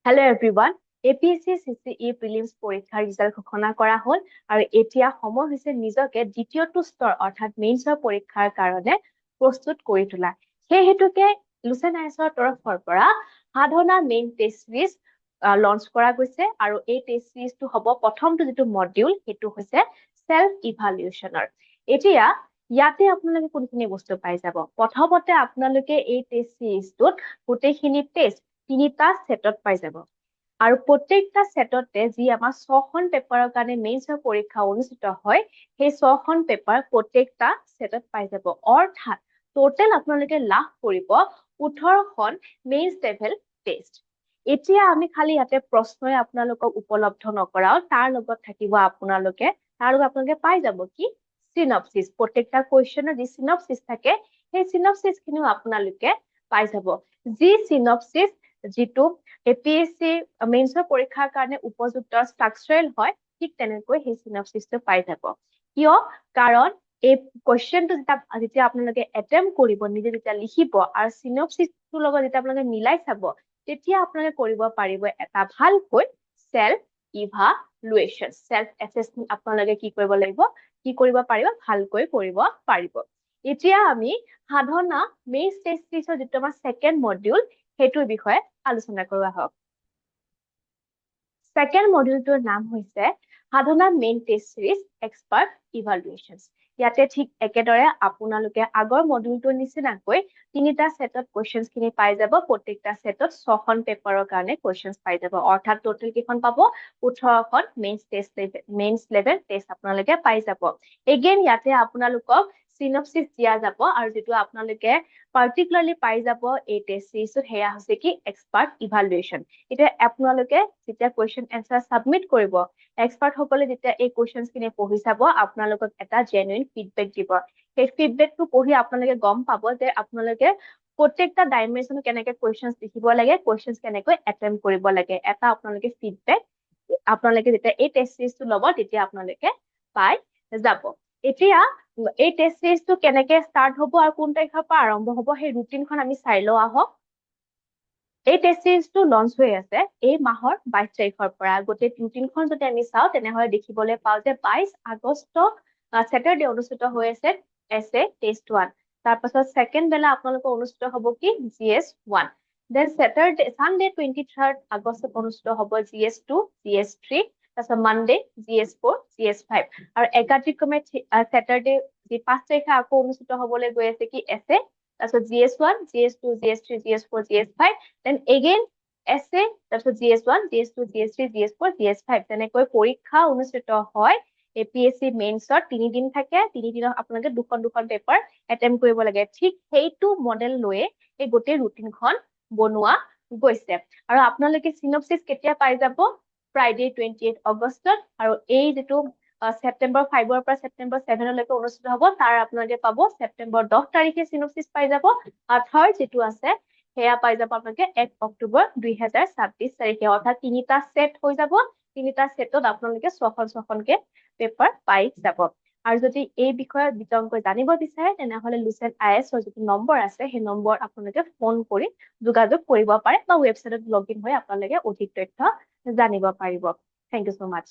Hello everyone. APSC CCE prelims পৰীক্ষাৰ result ঘোষণা কৰা হ'ল আৰু এতিয়া সময় হৈছে নিজকে দ্বিতীয়টো স্তৰ অৰ্থাৎ মেইনছৰ পৰীক্ষাৰ কাৰণে প্ৰস্তুত কৰি তোলা। সেই হেতুকে লুচেন আইএছৰ তৰফৰ পৰা সাধনা মেইন টেষ্ট সিৰিজ লঞ্চ কৰা গৈছে আৰু এই টেষ্ট সিৰিজটো হ'ব প্ৰথমটো যিটো মডিউল সেইটো হৈছে সেল্ফ ইভালুৱেশ্যনৰ। এতিয়া ইয়াতে আপোনালোকে কোনখিনি বস্তু পাই যাব। প্ৰথমতে আপোনালোকে এই টেষ্ট সিৰিজটোত গোটেইখিনি টেষ্ট তিনিটা সেটত পাই যাব আৰু প্ৰত্যেকটা সেটতে যি আমাৰ 6খন পেপাৰৰ কাৰণে মেইনছৰ পৰীক্ষা অনুষ্ঠিত হয় সেই 6খন পেপাৰ প্ৰত্যেকটা সেটত পাই যাব অৰ্থাৎ টোটেল আপোনালোকে লাভ কৰিব 18খন মেইনছ লেভেল টেষ্ট। এতিয়া আমি খালি ইয়াতে প্ৰশ্নই আপোনালোকক উপলব্ধ নকৰাও তাৰ লগত থাকিব আপোনালোকে পাই যাব কি সিনপসিস। প্ৰত্যেকটা কুৱেশ্যনৰ যি সিনপসিস থাকে সেই সিনপসিস খিনিও আপোনালোকে পাই যাব। যি সিনপসিস যিটো এপিএসসি মেইনছৰ পৰীক্ষাৰ কাৰণে উপযুক্ত ষ্ট্ৰাকচাৰেল হয় ঠিক তেনেকৈ সেই সিনপসিসটো পাই যাব। কিয়? কাৰণ এই কুৱেশ্যনটো যেতিয়া আপোনালোকে এটেম্প কৰিব নিজে যেতিয়া লিখিব আৰু সিনপসিসটোৰ লগত যেতিয়া আপোনালোকে মিলাই চাব তেতিয়া আপোনালোকে কৰিব পাৰিব এটা ভালকৈ সেল্ফ ইভালুৱেশ্যন সেল্ফ এছেছমেন্ট আপোনালোকে কি কৰিব পাৰিব ভালকৈ কৰিব পাৰিব। এতিয়া আমি সাধনা মেইনছ টেষ্ট সিৰিজৰ যিটো আমাৰ সেকেন্ড মডিউল সেইটোৰ বিষয়ে আলোচনা কৰো আহক। সেকেন্ড মডিউলটোৰ নাম হৈছে সাধনা মেইন টেষ্ট সিৰিজ এক্সপাৰ্ট ইভালুৱেশ্যন। ইয়াতে ঠিক একেদৰে আপোনালোকে আগৰ মডিউলটোৰ নিচিনাকৈ তিনিটা সেটত কুৱেশ্যনছ খিনি পাই যাব। প্ৰত্যেকটা সেটত 6খন পেপাৰৰ কাৰণে কুৱেশ্যনছ পাই যাব অৰ্থাৎ টোটেল কেইখন পাব 18খন মেইনছ লেভেল টেষ্ট আপোনালোকে পাই যাব। এগেইন ইয়াতে আপোনালোকক সিনপসিস দিয়া যাব আৰু যেটো আপোনালোকে পাৰ্টিকুলাৰলি পাই যাব এই টেষ্ট সিৰিজত হেয়া হৈছে কি এক্সপাৰ্ট ইভালুৱেশ্যন। এতিয়া আপোনালোকে যেতিয়া কুৱেশ্যন এনসাৰ সাবমিট কৰিব এক্সপাৰ্ট সকলে যেতিয়া এই কুৱেশ্যনছ খিনি পঢ়ি চাব আপোনালোকক এটা জেনুইন ফিডবেক দিব। সেই ফিডবেকটো পঢ়ি আপোনালোকে গম পাব যে আপোনালোকে প্ৰত্যেকটা ডাইমেনশন কেনেকৈ কুৱেশ্যনছ লিখিব লাগে কুৱেশ্যনছ কেনেকৈ এটেম্প কৰিব লাগে এটা আপোনালোকে ফিডবেক আপোনালোকে যেতিয়া এই টেষ্ট সিৰিজটো ল'ব তেতিয়া আপোনালোকে পাই যাব। এতিয়া এই টেষ্ট সিৰিজটো কেনেকৈ ষ্টাৰ্ট হ'ব আৰু কোন তাৰিখৰ পৰা আৰম্ভ হ'ব সেই ৰুটিনখন আমি চাই লওঁ আহক। এই টেষ্ট সিৰিজটো লঞ্চ হৈ আছে এই মাহৰ 22 তাৰিখৰ পৰা। গোটেই ৰুটিনখন যদি আমি চাওঁ তেনেহলে দেখিবলৈ পাওঁ যে 22 আগষ্ট স্যাটাৰডে অনুষ্ঠিত হৈ আছে এছএ টেষ্ট 1। তাৰপাছত সেকেন্ড বেলা আপোনালোকৰ অনুষ্ঠিত হ'ব কি জিএছ 1। দেন সানডে 23 আগষ্টত অনুষ্ঠিত হ'ব জিএছ 2 জিএছ 3 তাৰপাছত মানডে জিএছ 4 জিএছ 5 আৰু একাধিক্ৰমে স্যাটাৰডে যি 5 তাৰিখে আকৌ অনুষ্ঠিত হ'বলৈ গৈ আছে কি এছএ তাৰপাছত GS 1 GS 2 GS 3 GS 4 GS 5 then again এছএ তাৰপাছত GS 1 GS 2 GS 3 GS 4 GS 5 তেনেকৈ পৰীক্ষা অনুষ্ঠিত হয়। এপিএসসি মেইনছৰ 3 দিন থাকে 3 দিনত আপোনালোকে দুখন পেপাৰ এটেম্প কৰিব লাগে। ঠিক সেইটো মডেল লৈয়ে এই গোটেই ৰুটিনখন বনোৱা গৈছে আৰু আপোনালোকে সিনপসিস কেতিয়া পাই যাব ফ্ৰাইডে 28 আগষ্টত আৰু এই যেটো সেপ্টেম্বৰ 5ৰ পৰা সেপ্টেম্বৰ 7 লৈকে অনুষ্ঠিত হ'ব তাৰ আপোনালোকে পাব সেপ্টেম্বৰ 10 তাৰিখে সিনপসিস পাই যাব আৰু থাৰ্ড যেটো আছে হেয়া পাই যাব আপোনালোকে 1 অক্টোবৰ 2026 তাৰিখে অৰ্থাৎ তিনিটা সেট হৈ যাব। তিনিটা সেটত আপোনালোকে 6খনকে পেপাৰ পাই যাব। আৰু যদি এই বিষয়ে বিতংকৈ জানিব বিচাৰে তেনেহলে লুচেন আইএছৰ যিটো নম্বৰ আছে সেই নম্বৰ আপোনালোকে ফোন কৰি যোগাযোগ কৰিব পাৰে বা ৱেবসাইটত লগইন হৈ আপোনালোকে অধিক তথ্য জানিব পাৰিব। থ্যাংক ইউ সো মাচ।